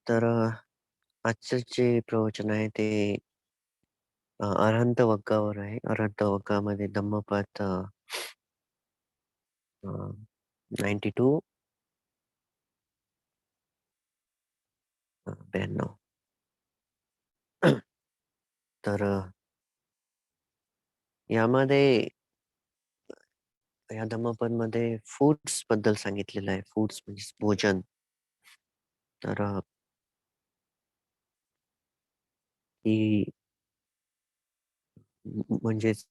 तर आजचं जे प्रवचन आहे ते अरहंत वग्गावर आहे. अरहंत वग्गामध्ये धम्मपद 92 92. तर यामध्ये या धम्मपदमध्ये फूड्स बद्दल सांगितलेलं आहे. फूड्स म्हणजे भोजन. तर ही म्हणजेच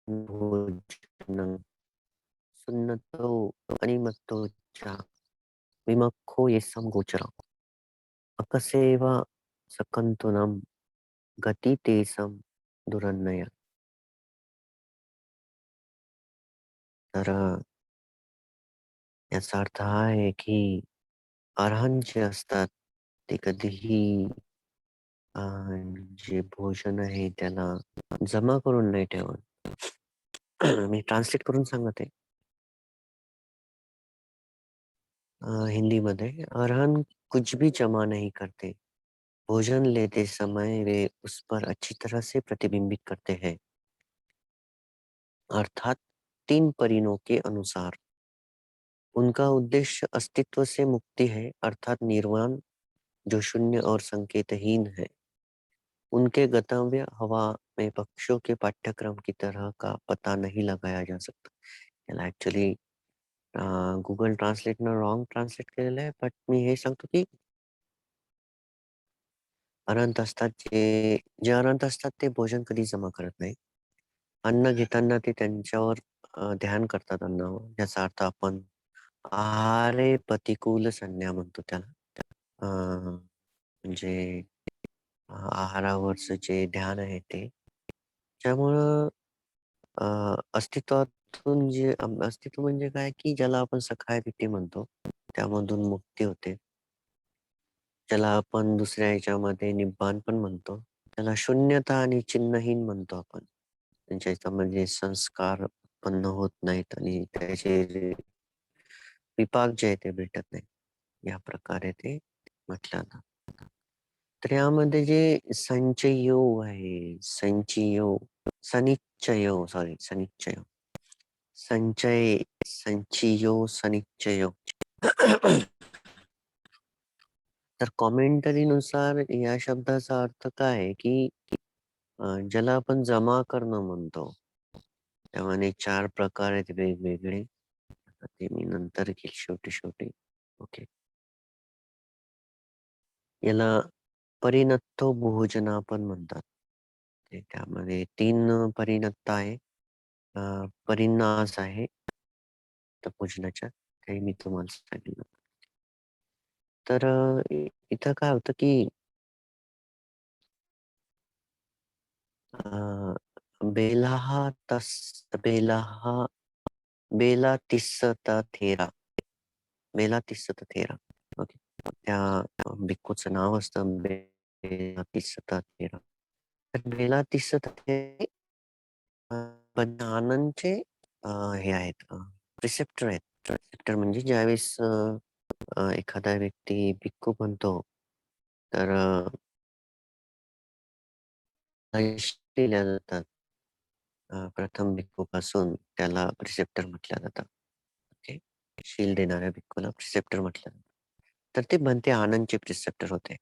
भोजनं सुन्नतो अनिमत्तो च विमक्खो येसं गोचरः अकसेव सकंतुनं गती तेसं दुरन्नय. तर याचा अर्थ हा आहे की अरहंत जे असतात ते कधीही अ, जे भोजन आहे त्याला जमा करून नाही ठेवत. मी ट्रान्सलेट करून सांगत आहे. हिंदीमध्ये अरहंत कुछ भी जमा नहीं करते, भोजन लेते समय वे उस पर अच्छी तरह से प्रतिबिंबित करते हैं, अर्थात 3 परिणों के अनुसार। उनका उद्देश्य अस्तित्व से मुक्ति है, अर्थात निर्वाण, जो शून्य और संकेतहीन है। उनके गंतव्य हवा में पक्षियों के पाठ्यक्रम की तरह का पता नहीं लगाया जा सकता. याला ॲक्चुअली Google ट्रान्सलेटनं रॉंग ट्रान्सलेट केलेलं आहे. बट मी हे सांगतो की अनंत असतात जे अनंत असतात ते भोजन कधी जमा करत नाही. अन्न घेताना ते त्यांच्यावर ध्यान करतात अन्नावर. याचा अर्थ आपण आहारे प्रतिकूल संज्ञा म्हणतो त्याला. म्हणजे आहारावरचं जे ध्यान आहे ते. त्यामुळं अस्तित्वातून जे अस्तित्व म्हणजे काय, की ज्याला आपण सखाय-विट्टी म्हणतो, त्यामधून मुक्ती होते. ज्याला आपण दुसऱ्या ह्याच्यामध्ये निब्बाण पण म्हणतो. त्याला शून्यता आणि चिन्हहीन म्हणतो आपण. ज्याच्यामध्ये संस्कार उत्पन्न होत नाहीत आणि त्याचे जे विपाक जे आहे ते भेटत नाही. या प्रकारे ते म्हटलं जातं. तर यामध्ये जे संचयो आहे, संचियो, सनिच्चयो सॉरी सनिच्चयो. संचय, संचियो, सनिच्चयो. तर कॉमेंटरीनुसार या शब्दाचा अर्थ काय आहे, की ज्याला आपण जमा करणं म्हणतो. त्यामध्ये 4 प्रकार आहेत वेगवेगळे. आता ते मी नंतर घेईल शेवटी-शेवटी. ओके. याला परिणत्तो भोजना पण म्हणतात. ते त्यामध्ये 3 परिणत्ता आहे. अ, परिन्नास आहे त्या भोजनाच्या. ते मी तुम्हाला सांगितलं. तर इथं काय होतं, की अ, बेलाहा तस बेलाहा बेला तिस्सता थेरा. बेला तिस्सता थेरा. ओके. त्या भिक्खूचं नाव असतं बेला तिस्सता थेरा. तर बेला तिस्सता थेरा बंधानांचे हे आहेत प्रिसेप्टर आहेत. प्रिसेप्टर म्हणजे ज्यावेळेस एखादा व्यक्ती भिक्खू बनतो, तर आदेश दिल्या जातात. प्रथम भिक्खूपासून त्याला प्रिसेप्टर म्हटलं जातं. ओके. शील देणाऱ्या भिक्खूला प्रिसेप्टर म्हटलं जातं. तर ते बनते आनंदचे प्रिसेप्टर होते.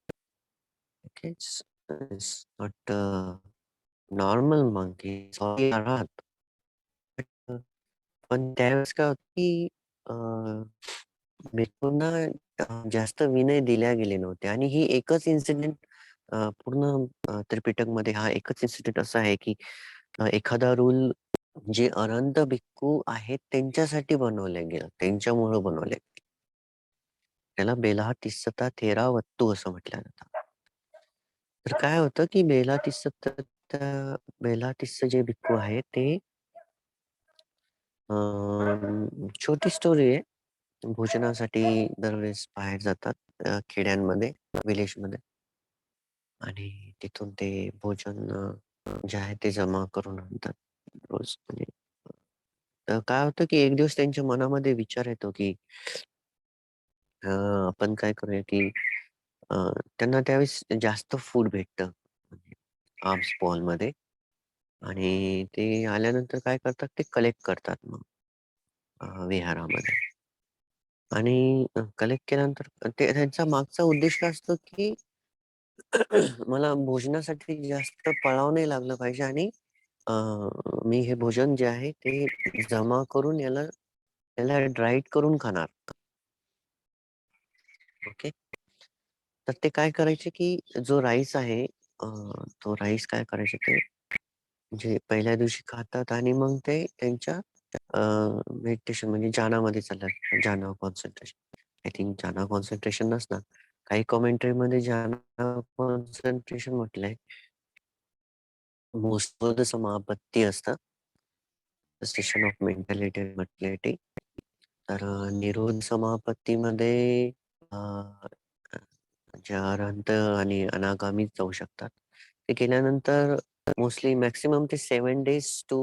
Okay. It's not normal monk sorry आहात. पण त्यावेळेस काय होतं, की भिक्खूंना जास्त विनय दिल्या गेले नव्हते आणि ही एकच इन्सिडेंट पूर्ण त्रिपिटकमध्ये हा एकच इन्सिडेंट असा आहे, की एखादा रूल जे अनंत भिक्खू आहेत त्यांच्यासाठी बनवलं गेलं. त्यांच्यामुळं बनवलं. त्याला बेलाहा तिस्सता थेरा वत्तू असं म्हटलं जातं. तर काय होतं, की बेलाहा तिस्स जे भिक्खू आहेत ते छोटी स्टोरी आहे. भोजनासाठी दरवेळेस बाहेर जातात खेड्यांमध्ये, विलेजमध्ये आणि तिथून ते भोजन जे आहे ते जमा करून आणतात रोज. म्हणजे काय होतं, की एक दिवस त्यांच्या मनामध्ये विचार येतो, की आपण काय करूया, की अ, त्यांना त्यावेळेस जास्त फूड भेटतं म्हणजे आर्म्स बॉलमध्ये आणि ते आल्यानंतर काय करतात, ते कलेक्ट करतात मग विहारामध्ये आणि कलेक्ट केल्यानंतर ते त्यांचा मागचा उद्देश काय असतो, की मला भोजनासाठी जास्त पळावं नाही लागलं पाहिजे आणि अ, मी हे भोजन जे आहे ते जमा करून याला याला ड्राईड करून खाणार. ओके. तर ते काय करायचे, की जो राईस आहे तो राईस काय करायचे ते म्हणजे पहिल्या दिवशी खातात आणि मग ते त्यांच्या अ, मेडिटेशन म्हणजे ध्यानामध्ये चालतात. ध्यान कॉन्सन्ट्रेशन. आय थिंक ध्यान कॉन्सन्ट्रेशन नसणार. काही कमेंटरीमध्ये ध्यान कॉन्सन्ट्रेशन म्हटलंय. मोस्ट ऑफ द समापत्ती असतं. स्टेशन ऑफ मेंटॅलिटी म्हटलंय ते. तर निरोध समापत्तीमध्ये अ, म्हणजे अरहंत आणि अनागामी जाऊ शकतात. ते केल्यानंतर मोस्टली मॅक्सिमम ते 7 डेज टू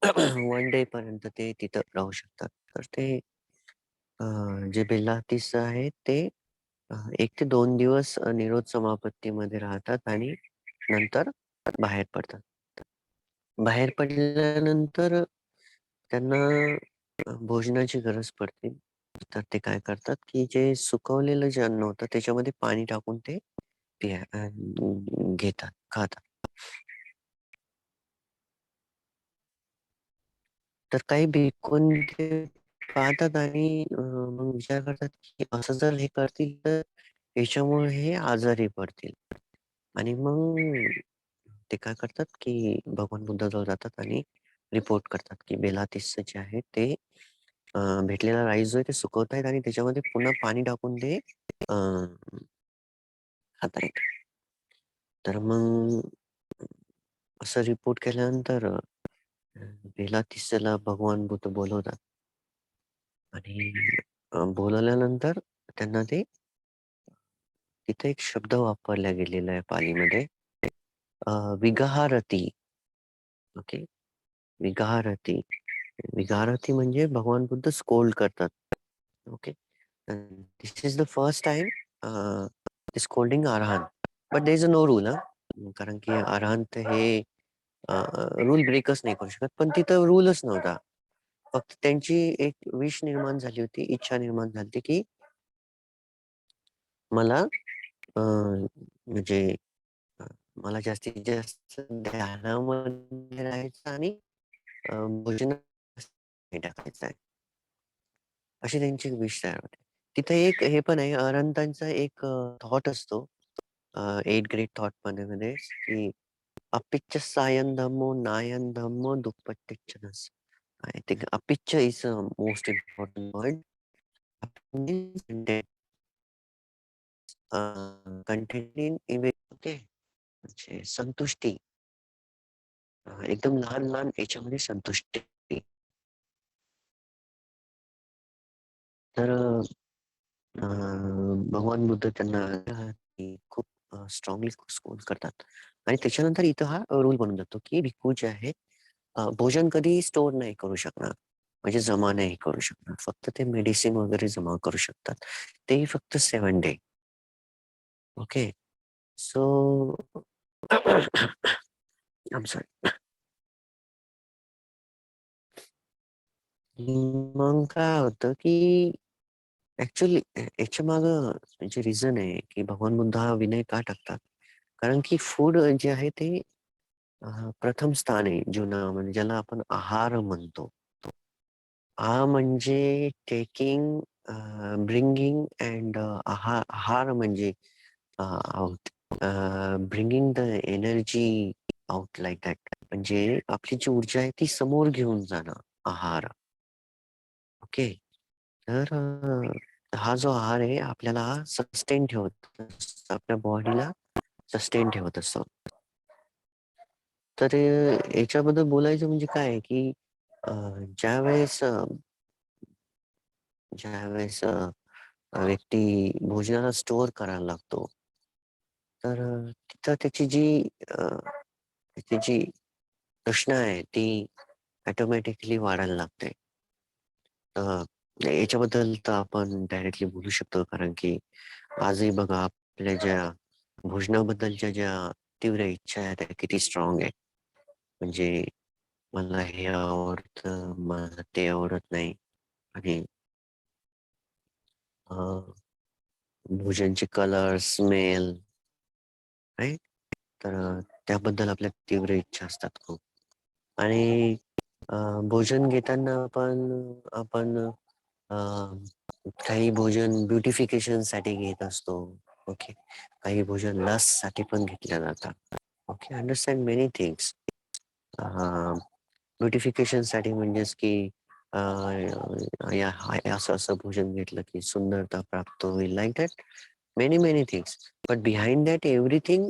1 डे पर्यंत ते तिथं राहू शकतात. तर ते अ, जे बेल्लातीस आहेत ते 1 ते 2 दिवस निरोध समापत्तीमध्ये राहतात आणि नंतर बाहेर पडतात. बाहेर पडल्यानंतर त्यांना भोजनाची गरज पडते. तर ते काय करतात, की जे सुकवलेलं जे अन्न होतं त्याच्यामध्ये पाणी टाकून ते घेतात, खातात. तर काही भिक्खूंनी ते पाहतात आणि मग विचार करतात, की असं जर हे करतील तर याच्यामुळे हे आजारी पडतील. आणि मग ते काय करतात, की भगवान बुद्धाजवळ जातात आणि रिपोर्ट करतात, की बेलातिस्स जे आहे ते भेटलेला राईस जो आहे ते सुकवतायत आणि त्याच्यामध्ये पुन्हा पाणी टाकून ते खातायत. तर मग असं रिपोर्ट केल्यानंतर बेलातिस्सला भगवान बुद्ध बोलवतात आणि बोलावल्यानंतर त्यांना ते तिथे एक शब्द वापरला गेलेला आहे पालीमध्ये अ, विगाहारती. ओके. विगाहारती. विगाहारती म्हणजे भगवान बुद्ध स्कोल्ड करतात. Okay. This is the first time scolding arhat. But there is no rule कारण की अरहंत हे रूल ब्रेकच नाही करू शकत. पण तिथं रूलच नव्हता. फक्त त्यांची एक विश निर्माण झाली होती, इच्छा निर्माण झाली होती, की मला म्हणजे अ, मला जास्तीत जास्त ध्यानामध्ये राहायचं आणि भोजनात नाही टाकायचं आहे. अशी त्यांची विश तयार होते. तिथे एक हे पण आहे अनंतांचा एक थॉट असतो 8 ग्रेट थॉट मध्ये की "अपिच्च सायं धम्मो नायं धम्मो दुप्पट्टिच्च नस." आय थिंक अपिच्च is most important word. Content in okay. म्हणजे संतुष्टी एकदम लहान-लहान याच्यामध्ये संतुष्टी. तर भगवान बुद्ध त्यांना की खूप स्ट्रॉंगली स्कोर करतात आणि त्याच्यानंतर इथं हा रूल बनून जातो, की भिक्खू जे आहे भोजन कधीही स्टोअर नाही करू शकणार. म्हणजे जमा नाही करू शकणार. फक्त ते मेडिसिन वगैरे जमा करू शकतात. तेही फक्त 7 day. Okay. So I am sorry. मग काय होतं, की ॲक्चुअली याच्यामागं जे रिझन आहे, की भगवान बुद्ध हा विनय का टाकतात? कारण की फूड जे आहे ते प्रथम स्थान आहे जीवनामध्ये ज्याला आपण आहार म्हणतो. म्हणजे टेकिंग ब्रिंगिंग अँड आहार म्हणजे out bringing the energy out like that. म्हणजे आपली जी ऊर्जा आहे ती समोर घेऊन जाणं आहार. ओके. तर हा जो आहार आहे आपल्याला सस्टेन ठेवत असतो. आपल्या बॉडीला सस्टेन ठेवत असतो. तर याच्याबद्दल बोलायचं म्हणजे काय आहे, की ज्यावेळेस ज्यावेळेस व्यक्ती भोजनाला स्टोअर करायला लागतो, तर तिथं त्याची जी तृष्णा आहे ती ऑटोमॅटिकली वाढायला लागते. अ, याच्याबद्दल तर आपण डायरेक्टली बोलू शकतो, कारण की आजही बघा आपल्या ज्या भोजनाबद्दलच्या ज्या तीव्र इच्छा आहेत त्या किती स्ट्रॉंग आहे. म्हणजे मला हे आवडतं, मला ते आवडत नाही आणि अ, भोजनचे कलर, स्मेल राइट? तर त्याबद्दल आपल्या तीव्र इच्छा असतात खूप. आणि अ, भोजन घेताना पण आपण अ, काही भोजन ब्युटिफिकेशनसाठी घेत असतो. ओके. काही भोजन लस्टसाठी पण घेतल्या जातात. ओके. Understand many things. ब्युटिफिकेशनसाठी म्हणजेच की असं-असं भोजन घेतलं की सुंदरता प्राप्त होईल, like that many, many things. But behind that everything,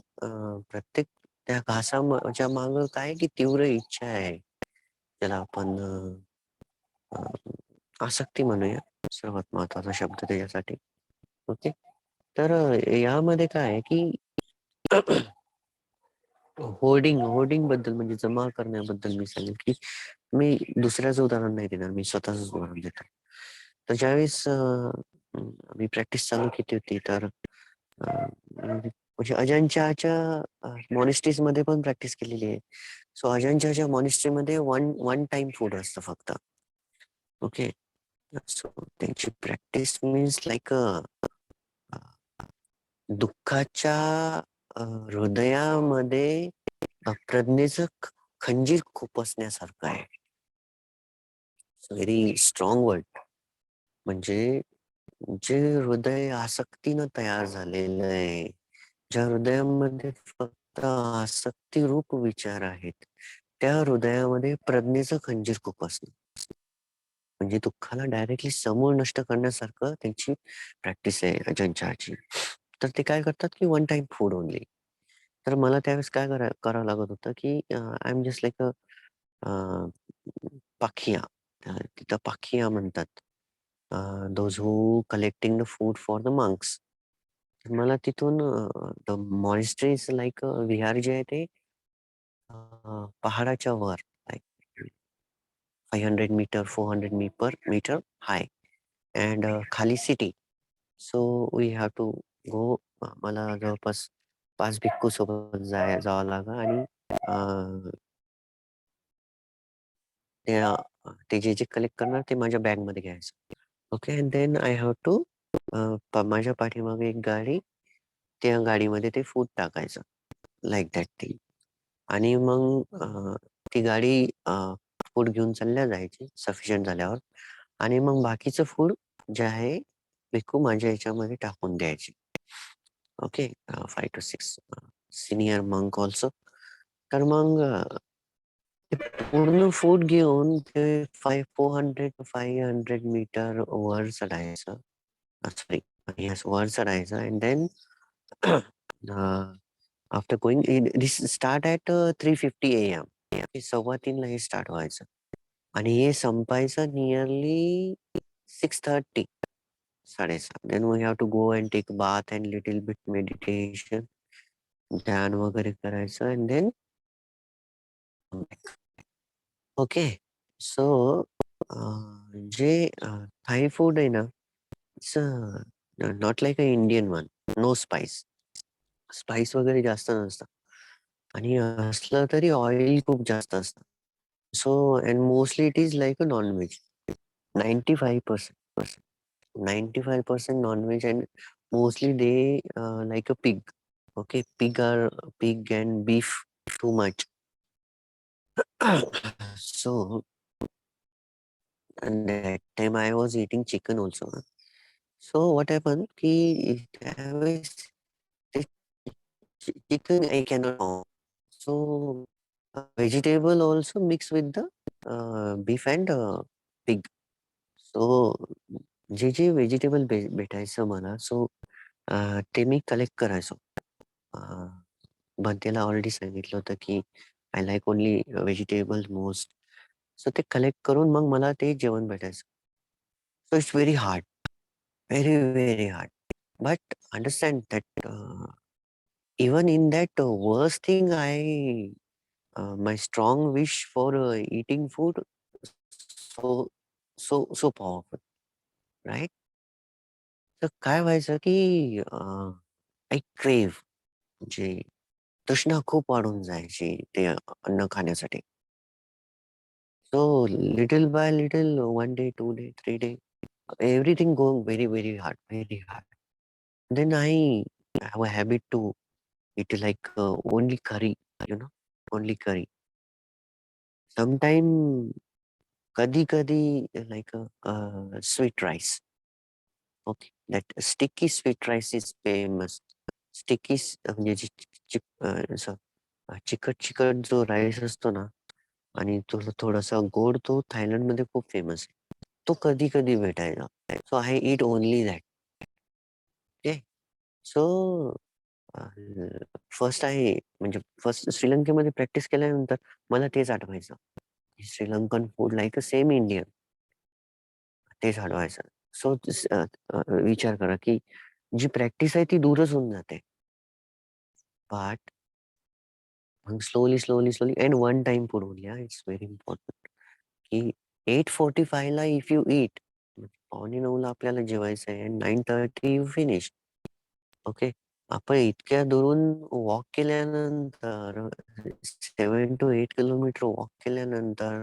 प्रत्येक त्या घासाच्या मागं काय की तीव्र इच्छा आहे. त्याला आपण अ, आसक्ती म्हणूया, सर्वात महत्वाचा शब्द त्याच्यासाठी. ओके. तर यामध्ये काय आहे की होर्डिंग होर्डिंग बद्दल म्हणजे जमा करण्याबद्दल मी सांगेल की मी दुसऱ्याचं उदाहरण नाही देणार, मी स्वतःचंच उदाहरण देतो. तर ज्यावेळेस मी प्रॅक्टिस चालू केली होती, तर म्हणजे अजानच्याच्या मॉनेस्ट्रीजमध्ये पण प्रॅक्टिस केलेली आहे. सो अजानच्याच्या मॉनेस्ट्रीमध्ये वन वन टाईम फूड असतं फक्त. ओके. सो त्यांची प्रॅक्टिस मीन्स लाइक दुःखाच्या हृदयामध्ये प्रज्ञेचं खंजीर खुपसण्यासारखं आहे. Very strong word. म्हणजे जे हृदय आसक्तीनं तयार झालेलं आहे, ज्या हृदयामध्ये फक्त आसक्तीरूप विचार आहेत, त्या हृदयामध्ये प्रज्ञेचं खंजीर खुपसणं. म्हणजे दुःखाला डायरेक्टली समूळ नष्ट करण्यासारखं त्यांची प्रॅक्टिस आहे अजयन चहाची. तर ते काय करतात, की वन टाईम फूड ओन्ली. तर मला त्यावेळेस काय करावं लागत होतं, की आय एम जस्ट लाइक पाखिया. तिथं पाखिया म्हणतात. Those who collecting the food for the monks. मला तिथून the monastery is like vihar जे आहे ते पहाडाच्या वर, like 500 metre, 400 metre high and खाली city. So we have to go. मला जवळपास 5 भिक्खू सोबत जावं लागलं आणि त्या ते जे कलेक्ट करणार ते माझ्या बॅगमध्ये घ्यायचं. Okay. And then I have to माझ्या पाठीमागे एक गाडी, त्या गाडीमध्ये ते फूड टाकायचं. Like that thing. आणि मग ती गाडी फूड घेऊन चालल्या जायची सफिशियंट झाल्यावर आणि मग बाकीचं फूड जे आहे भिक्खू माझ्या ह्याच्यामध्ये टाकून द्यायचे. Okay. 5 to 6 senior monk also. तर मग ते पूर्ण फूड घेऊन ते 400 to 500 मीटर वर चढायचं. सॉरी, येस, वर चढायचं and then after going this start at 3:50 AM. 3:15 ला हे स्टार्ट व्हायचं आणि हे संपायचं nearly 6:30, 7:30. Then we have to go and take bath and little bit meditation, ध्यान वगैरे करायचं अँड देन ओके. सो जे थाई फूड आहे ना, it's not like a Indian one. No spice. Spice वगैरे जास्त नसतं आणि असलं तरी ऑइल खूप जास्त असतं. So and mostly it is like a non-veg. 95% 95% non-veg and mostly they like a pig. Okay. Pig and beef too much. So and that time I was eating chicken also. So what happened की त्यावेळेस ते chicken I cannot count. So vegetable also mixed with the beef and pig. So जे vegetable भेटायचं मला, so ते मी collect करायचो. अ, भंतेला already सांगितलं होतं की I like only vegetables most. So ते कलेक्ट करून मग मला ते जेवण भेटायचं. So it's very hard, very, very hard. But understand that even in that worst thing, my strong wish for eating food so so powerful, right? तर काय व्हायचं की आय क्रेव्ह म्हणजे तृष्णा खूप वाढून जायची ते अन्न खाण्यासाठी. So little by little, 1 day, 2 day, 3 day, everything go very, very hard, very hard. Then I have a habit to eat like only curry, you know, only curry. Sometime kadi like sweet rice. Okay, that sticky sweet rice is famous. Sticky म्हणजे जी असं चिकट-चिकट जो rice असतो ना आणि तो थोडासा गोड तो थायलंडमध्ये खूप फेमस आहे. तो कधी-कधी भेटायचा. So I eat only that. Okay. So first आहे म्हणजे फर्स्ट श्रीलंकेमध्ये प्रॅक्टिस केल्यानंतर मला तेच आठवायचं. श्रीलंकन फूड लाइक अ सेम इंडियन तेच आठवायचं. सो विचार करा की जी प्रॅक्टिस आहे ती दूरच होऊन जाते. बट मग slowly and one time food only हां, इट्स व्हेरी इम्पोर्टंट की 8:45 ला इफ यू ईट पावणे 9 ला आपल्याला जेवायचं आहे अँड 9:30 यू फिनिश. ओके. आपण इतक्या दुरून वॉक केल्यानंतर 7 to 8 किलोमीटर वॉक केल्यानंतर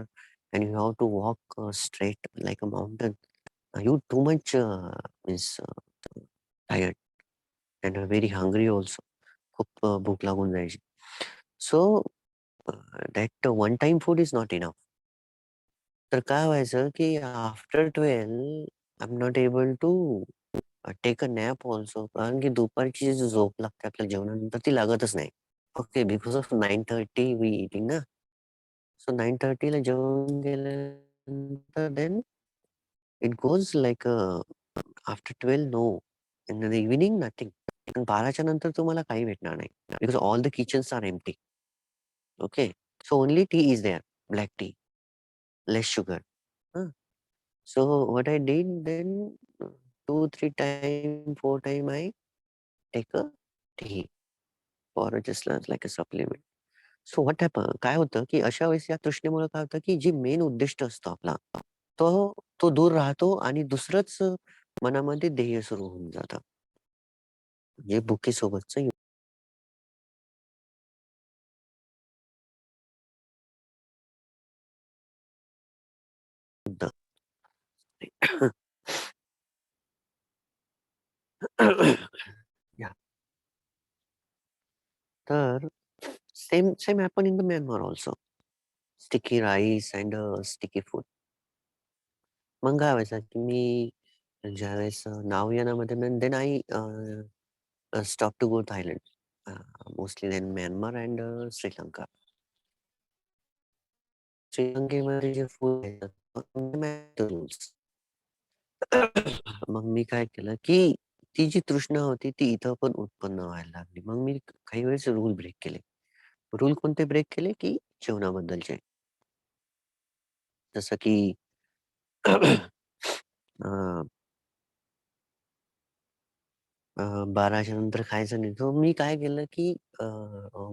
and you have to walk straight like a mountain. You too much means tired and very hungry also. खूप भूक लागून जायची. So that one time food is not enough. तर काय व्हायचं की after 12 I am not able to take a nap also कारण की दुपारची जी झोप लागते आपल्याला जेवणानंतर ती लागतच नाही. Okay, because of 9:30 we eating ना. सो 9:30 ला जेवून गेल्यानंतर then it goes like after 12 no. In the evening nothing. पण 12च्या नंतर तुम्हाला काही भेटणार नाही. Because all the kitchens are empty. Okay. So only tea is there. Black tea, less sugar. So what I did then, 2, 3 time, 4 time I take a tea for just like a supplement. So what happen काय होतं, की अशा वेळेस या तृष्णेमुळे काय होतं, की जी main उद्दिष्ट असतो आपला, तो तो दूर राहतो आणि दुसरंच मनामध्ये ध्येय सुरू होऊन जातं. म्हणजे भुकेसोबतचं युद्ध. Yeah. तर same happen in the Myanmar also. Sticky rice and sticky food. मग काय व्हायचं, की मी ज्यावेळेस नावयानामध्ये then I stop to go Thailand. Mostly then Myanmar and Sri Lanka. श्रीलंकेमध्ये जे फूड आहे रूल्स. मग मी काय केलं, की ती जी तृष्णा होती ती इथं पण उत्पन्न व्हायला लागली. मग मी काही वेळेस रूल ब्रेक केले. रूल कोणते ब्रेक केले, की जेवणाबद्दलचे. जसं की अ, 12च्या नंतर खायचं नाही. तर मी काय केलं, की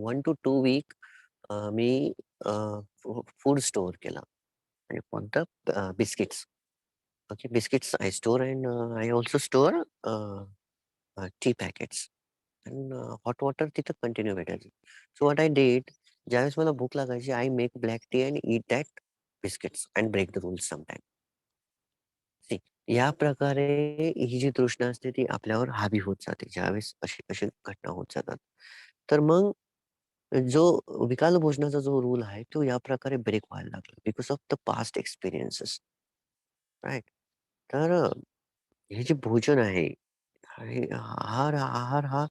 1 to 2 वीक मी फूड स्टोअर केलं. म्हणजे कोणतं biscuits. Okay, biscuits I store and I also store tea packets and hot water तिथं कंटिन्यू भेटायचं. सो व्हॉट आय डिड, ज्यावेळेस मला भूक लागायची, I make black tea and eat that biscuits and break the rules sometime. See, या प्रकारे ही जी तृष्णा असते ती आपल्यावर हावी होत जाते, ज्यावेळेस अशी अशी घटना होत जातात. तर मग जो विकाल भोजनाचा जो रूल आहे, तो या प्रकारे ब्रेक व्हायला लागला because of the past experiences, right? तर हे जे भोजन आहे आणि आहार हा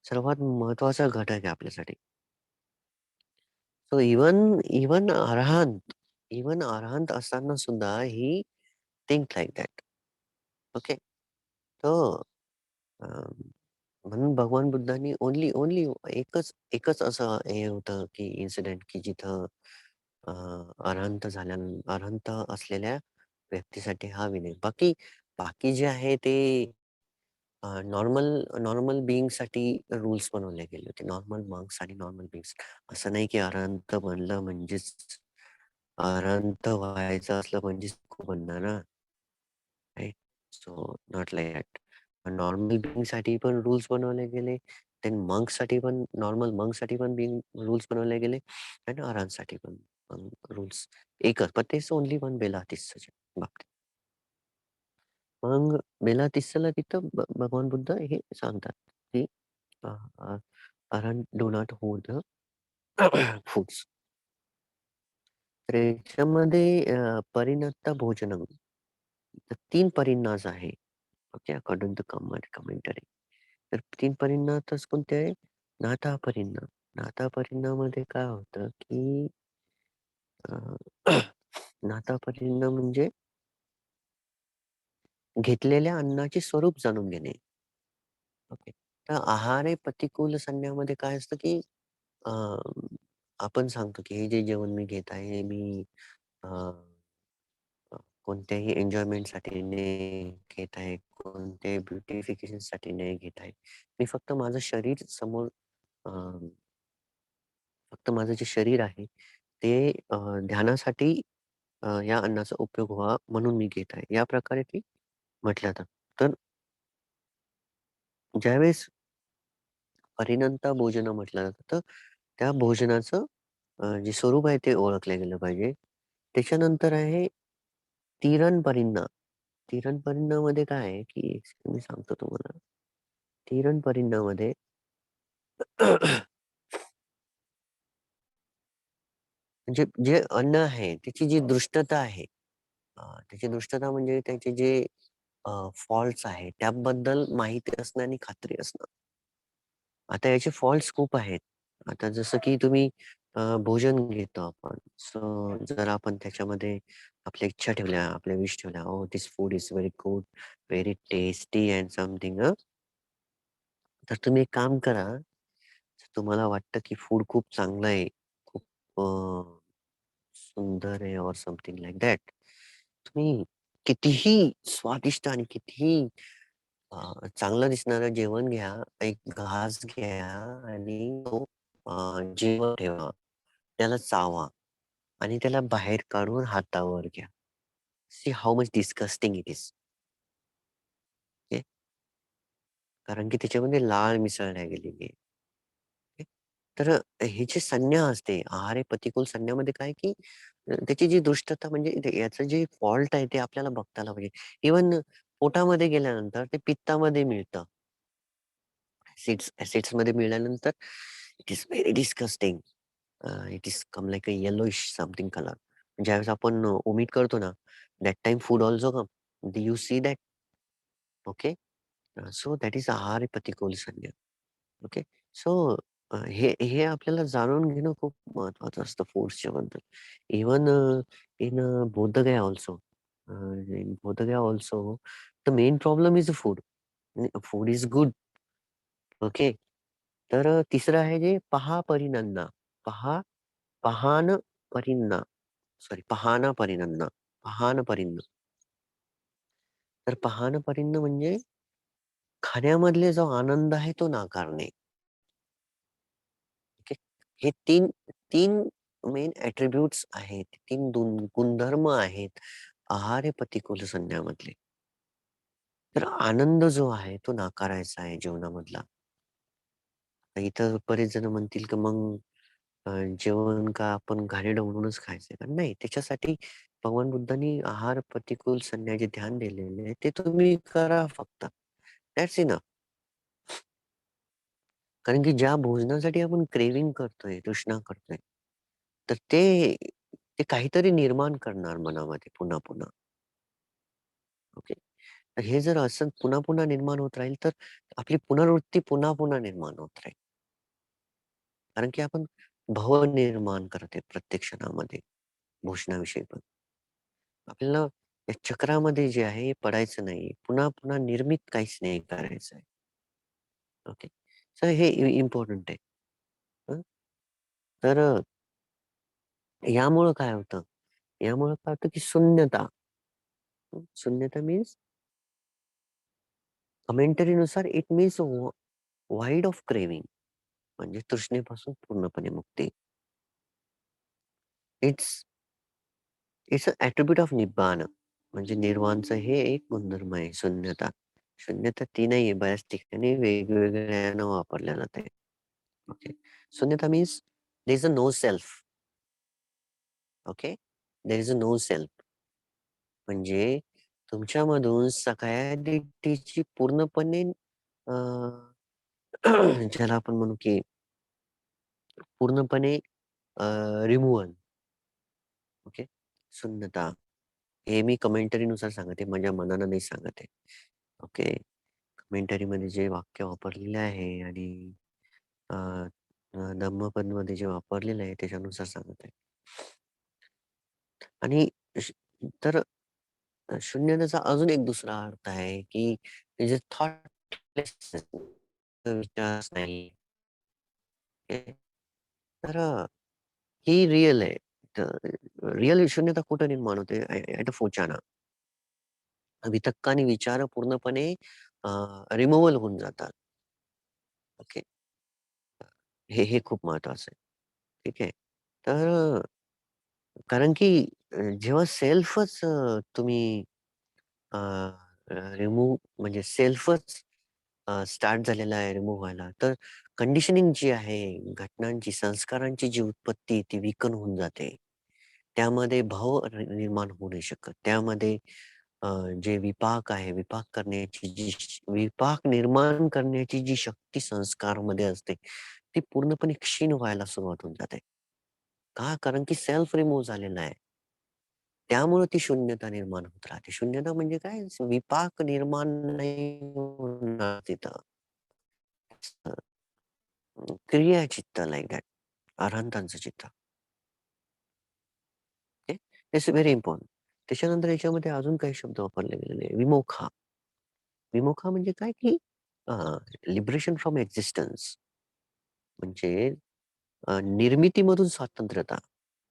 सर्वात महत्वाचा घटक आहे आपल्यासाठी. सो इव्हन अरहंत असताना सुद्धा ही थिंक लाइक दॅट. ओके. तर अ, म्हणून भगवान बुद्धांनी ओन्ली ओन्ली एकच असं हे होतं, की इन्सिडेंट की जिथं अ, अरहंत असलेल्या व्यक्तीसाठी हा विनय. बाकी बाकी जे आहे ते नॉर्मल नॉर्मल बीइंगसाठी रूल्स बनवले गेले होते. नॉर्मल मंक्स आणि नॉर्मल बीइंग्स. असं नाही की अरहंत बनलं म्हणजेच अरहंत व्हायचं असलं म्हणजेच भिक्खू बनणार ना, right? So not like that. Normal बीइंगसाठी पण रूल्स बनवले गेले. देन मंकसाठी पण नॉर्मल मंकसाठी पण रूल्स बनवले गेले आणि अरहंतसाठी पण रूल्स एकच. बट there's ओन्ली वन बेलाटिसच्या बाबतीत. मग बेलाटिसला तिथं भगवान बुद्ध हे सांगतात, की अ, अ, "arahant do not hold the foods." तर याच्यामध्ये परिणत्ता भोजनम. तर 3 परिन्नास आहे. Okay, according to commentary. तर 3 परिन्नास कोणते आहे? नाथा परिन्ना. नाथा परिन्नामध्ये काय होतं, की अ, नाथा परिन्ना म्हणजे घेतलेल्या अन्नाचे स्वरूप जाणून घेणे. ओके. तर आहार प्रतिकूल संज्ञामध्ये काय असतं, की अ, आपण सांगतो, की हे जे जेवण मी घेत आहे, हे मी अ, अ, कोणत्याही एन्जॉयमेंटसाठी नाही घेत आहे, कोणत्याही ब्युटिफिकेशनसाठी नाही घेत आहे. मी फक्त माझं शरीर समोर अ, फक्त माझं जे शरीर आहे, ते ध्यानासाठी या अन्नाचा उपयोग व्हावा म्हणून मी घेत आहे. या प्रकारे ते म्हटलं जातं. तर ज्यावेळेस परिणंता भोजन म्हटलं जातं, तर त्या भोजनाचं जे स्वरूप आहे ते ओळखलं गेलं पाहिजे. त्याच्यानंतर आहे तिरन परिन्ना. तिरन परिन्नामध्ये काय आहे, की मी सांगतो तुम्हाला. तिरन परिन्नामध्ये म्हणजे जे अन्न आहे त्याची जी दृष्टता आहे, त्याची दृष्टता म्हणजे त्याचे जे फॉल्ट्स आहेत त्याबद्दल माहिती असणं आणि खात्री असणं. आता याचे फॉल्ट्स खूप आहेत. आता जसं की तुम्ही भोजन घेतो आपण. सो जर आपण त्याच्यामध्ये आपल्या इच्छा ठेवल्या, आपल्या विश ठेवल्या, "oh, this food is very good, very tasty and something." तर तुम्ही एक काम करा. तुम्हाला वाटतं की फूड खूप चांगलं आहे, खूप सुंदर आहे और समथिंग लाइक दॅट. तुम्ही कितीही स्वादिष्ट आणि कितीही चांगलं दिसणारं जेवण घ्या, एक घास घ्या आणि तो जीभ ठेवा. त्याला चावा आणि त्याला बाहेर काढून हातावर घ्या. See how much disgusting it is. Okay. कारण की त्याच्यामध्ये लाळ मिसळल्या गेलेली आहे. ओके. तर ही जी संज्ञा असते, आहार प्रतिकूल संज्ञामध्ये काय की त्याची जी दुष्टता म्हणजे याचं जे फॉल्ट आहे ते आपल्याला बघता आलं पाहिजे. इव्हन पोटामध्ये गेल्यानंतर ते पित्तामध्ये मिळतं. ॲसिड्समध्ये मिळाल्यानंतर it is very disgusting. It is come like a yellowish something colour. ज्यावेळेस आपण ओमिट करतो ना, that time food also come. Do you see that? Okay. So that is आहार प्रतिकूल संज्ञा. ओके. सो हे हे आपल्याला जाणून घेणं खूप महत्वाचं असतं फूड्सच्या बद्दल. Even in Bodhgaya also. In Bodhgaya also the main problem is food. Food is good. Okay. तर तिसरं आहे जे पहा परिनन्ना. पहा पहान परिन्ना. सॉरी, पहाना परिनन्ना. पहान परिन्न. तर पहान परिन्न म्हणजे खाण्यामधले जो आनंद आहे तो नाकारणे. ओके. हे 3 मेन ॲट्रिब्यूट्स आहेत. 3 गुणधर्म आहेत आहार प्रतिकूल संज्ञामधले. तर आनंद जो आहे तो नाकारायचा आहे जीवनामधला. इथं बरेच जण म्हणतील की मग जेवण का आपण घाणेरडं म्हणूनच खायचंय का? नाही, त्याच्यासाठी भगवान बुद्धांनी आहार प्रतिकूल संन्यास जे ध्यान दिलेले आहे, ते तुम्ही करा फक्त. That's enough. कारण की ज्या भोजनासाठी आपण क्रेव्हिंग करतोय, तृष्णा करतोय, तर ते ते काहीतरी निर्माण करणार मनामध्ये पुन्हा-पुन्हा. ओके. तर हे जर असं पुन्हा-पुन्हा निर्माण होत राहील, तर आपली पुनरावृत्ती पुन्हा-पुन्हा निर्माण होत राहील. कारण की आपण भव निर्माण करत आहे प्रत्येक क्षणामध्ये भोजनाविषयी पण. आपल्याला या चक्रामध्ये जे आहे हे पडायचं नाही. पुन्हा-पुन्हा निर्मित काहीच नाही करायचं आहे. ओके. तर हे इम्पोर्टंट आहे. हं. तर यामुळं काय होतं? यामुळं काय होतं की शून्यता. शून्यता मीन्स कमेंटरीनुसार it means void of craving म्हणजे तृष्णेपासून पूर्णपणे मुक्ती. It's it's a attribute of Nibbana म्हणजे निर्वाणचं हे एक गुणधर्म आहे शून्यता. शून्यता ती नाहीये, बऱ्याच ठिकाणी वेगवेगळ्यानं वापरल्या जाते. ओके. शून्यता means there is a no self. Okay. There is a no self म्हणजे तुमच्यामधून सगळ्या गोष्टीची पूर्णपणे अ, ज्याला आपण म्हणू की पूर्णपणे रिमूव्हल. ओके. शून्यता. हे मी कमेंटरीनुसार सांगत आहे, माझ्या मनानं नाही सांगत आहे. ओके. कमेंटरीमध्ये जे वाक्य वापरलेलं आहे आणि अ, अ, धम्मपदमध्ये जे वापरलेलं आहे त्याच्यानुसार सांगत आहे. आणि श तर शून्यतेचा अजून एक दुसरा अर्थ आहे, की जे थॉटलेसनेस विचार नाही. ओके. तर ही रिअल आहे. तर रिअल शून्यता कुठे निर्माण होते? At a फोचाना. वितक्क आणि विचार पूर्णपणे रिमूव्हल होऊन जातात. ओके. हे खूप महत्वाचं आहे. ठीक आहे. तर कारण की जेव्हा सेल्फच तुम्ही अ, रिमूव्ह म्हणजे सेल्फच स्टार्ट झालेला आहे रिमूव्ह व्हायला, तर कंडिशनिंग जी आहे, घटनांची, संस्कारांची जी उत्पत्ती ती विकन होऊन जाते. त्यामध्ये भाव निर्माण होऊ नाही शकत. त्यामध्ये अ, जे विपाक आहे, विपाक निर्माण करण्याची जी शक्ती संस्कारमध्ये असते, ती पूर्णपणे क्षीण व्हायला सुरुवात होऊन जाते. का? कारण की सेल्फ रिमूव्ह झालेला आहे. त्यामुळे ती शून्यता निर्माण होत राहते. शून्यता म्हणजे काय? विपाक निर्माण नाही होणार तिथं. क्रिया चित्त लाइक दॅट. अरहंतांचं चित्त. ओके. It's very important. त्याच्यानंतर याच्यामध्ये अजून काही शब्द वापरले गेलेले आहे. विमोखा. विमोखा म्हणजे काय? की लिबरेशन फ्रॉम एक्झिस्टन्स म्हणजे निर्मितीमधून स्वातंत्र्यता.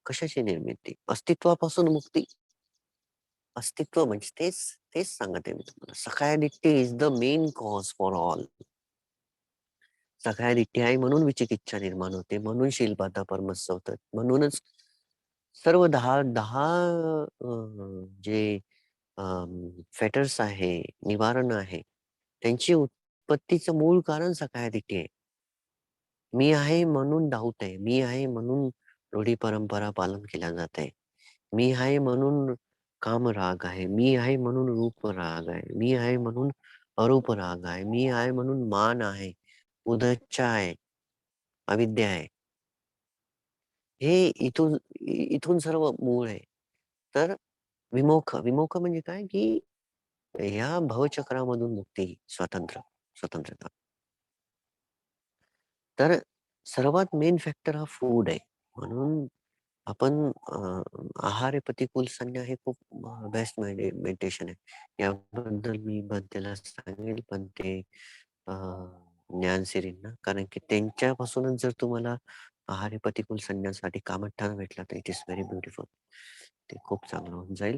कशाची निर्मिती? अस्तित्वापासून मुक्ती. अस्तित्व म्हणजे तेच तेच सांगत आहे मी तुम्हाला. Sakkaya is the main cause for all. सखाय आहे म्हणून विचिकित्सा निर्माण होते. म्हणून शीलबाधा परमत्सव होतात. म्हणूनच सर्व 10 जे फेटर्स आहे, निवारण आहे, त्यांची उत्पत्तीचं मूळ कारण सखाय आहे. मी आहे म्हणून डाऊट आहे. मी आहे म्हणून रूढी परंपरा पालन केल्या जात आहे. मी आहे म्हणून कामराग आहे. मी आहे म्हणून रूप राग आहे. मी आहे म्हणून अरूप राग आहे. मी आहे म्हणून मान आहे. उदच्छा आहे. अविद्या आहे. हे इथून सर्व मूळ आहे. तर विमोख म्हणजे काय, की ह्या भवचक्रामधून मुक्ती, स्वतंत्रता. तर सर्वात मेन फॅक्टर हा फूड आहे. म्हणून आपण आहार हे प्रतिकूल संज्ञा हे खूप बेस्ट मेडिटेशन आहे. याबद्दल मी त्याला सांगेल पण ते अ, ज्ञानसिरींना. कारण की त्यांच्यापासूनच जर तुम्हाला आहार हे प्रतिकूल संज्ञासाठी कामठ्ठाणा भेटला तर इट इज व्हेरी ब्युटिफुल. ते खूप चांगलं होऊन जाईल.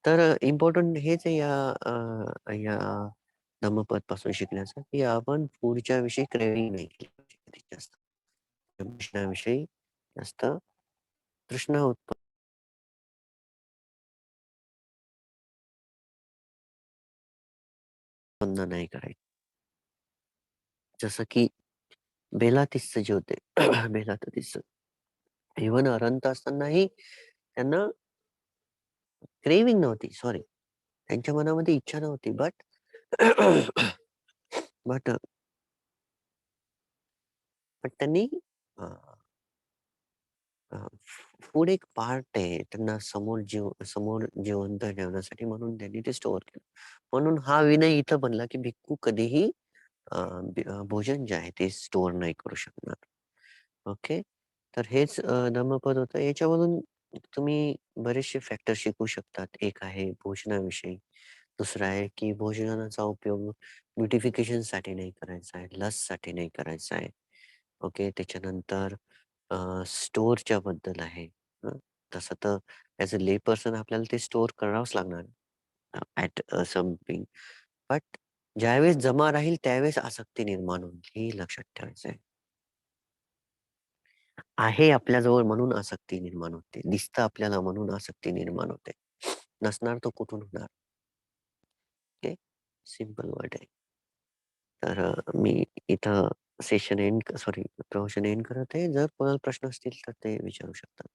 तर इम्पोर्टंट हेच आहे या धम्मपदपासून शिकण्याचं, की आपण फूडच्या विषयी क्रेव्हिंग नाही केली पाहिजे कधीच जास्त. विषयाविषयी जास्त तृष्णा उत्पन्न नाही करायची. जसं की बेलातिस्स जे होते बेलातिस्स इव्हन अरहंत असतानाही त्यांना क्रेव्हिंग नव्हती. सॉरी. त्यांच्या मनामध्ये इच्छा नव्हती. बट बट बट त्यांनी अ, फूड एक पार्ट आहे. त्यांना समोर जिवंत ठेवण्यासाठी म्हणून त्यांनी ते स्टोअर केलं. म्हणून हा विनय इथं बनला, की भिक्खू कधीही भोजन जे आहे ते स्टोअर नाही करू शकणार. ओके. तर हेच धम्मपद होतं. याच्यामधून तुम्ही बरेचसे फॅक्टर शिकू शकतात. एक आहे भोजनाविषयी. दुसरं आहे, की भोजनाचा उपयोग ब्युटिफिकेशनसाठी नाही करायचा आहे, लस्टसाठी नाही करायचा आहे. ओके. त्याच्यानंतर स्टोअरच्या बद्दल आहे. हं. तसं तर ॲज अ ले पर्सन आपल्याला ते स्टोअर करावंच लागणार ॲट सम बट ज्यावेळेस जमा राहील त्यावेळेस आसक्ती निर्माण होईल, हेही लक्षात ठेवायचं आहे. आहे आपल्याजवळ म्हणून आसक्ती निर्माण होते. दिसतं आपल्याला म्हणून आसक्ती निर्माण होते. नसणार तर कुठून होणार? ओके. सिंपल वर्ड आहे. तर मी इथं सेशन एंड सॉरी प्रवचन एंड करत आहे. जर कोणाला प्रश्न असतील तर ते विचारू शकतात.